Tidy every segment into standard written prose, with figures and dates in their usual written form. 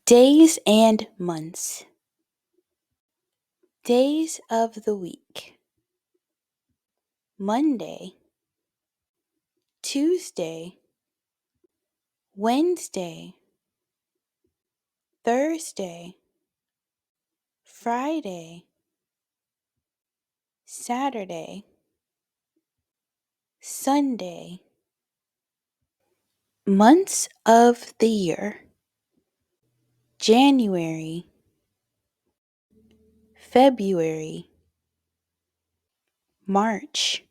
Days and months. Days of the week: Monday, Tuesday, Wednesday, Thursday, Friday, Saturday, Sunday. Months of the year: January, February, March,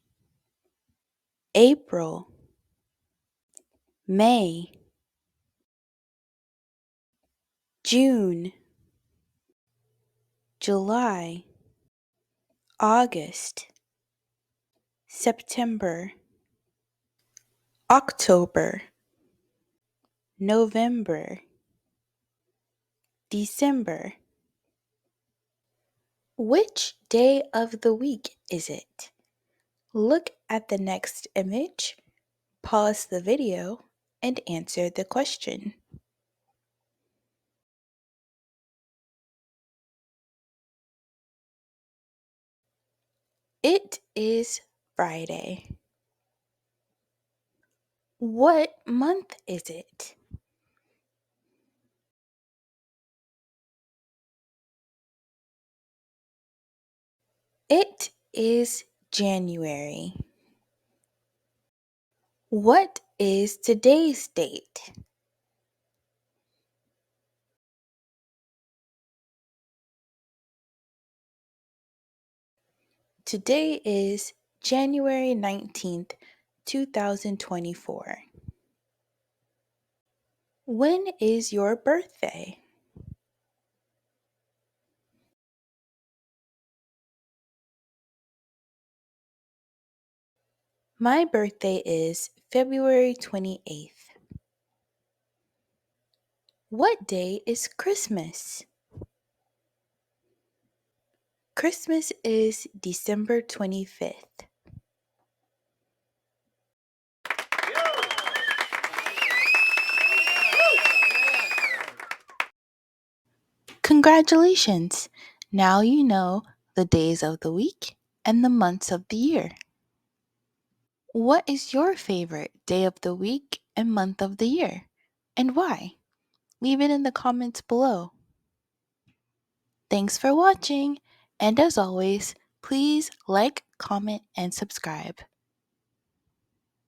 April, May, June, July, August, September, October, November, December. Which day of the week is it? Look at the next image, pause the video, and answer the question. It is Friday. What month is it? It is January. What is today's date? Today is January 19th, 2024. When is your birthday? My birthday is February 28th. What day is Christmas? Christmas is December 25th. Congratulations! Now you know the days of the week and the months of the year. What is your favorite day of the week and month of the year, and why? Leave it in the comments below. Thanks for watching, and as always, please like, comment, and subscribe.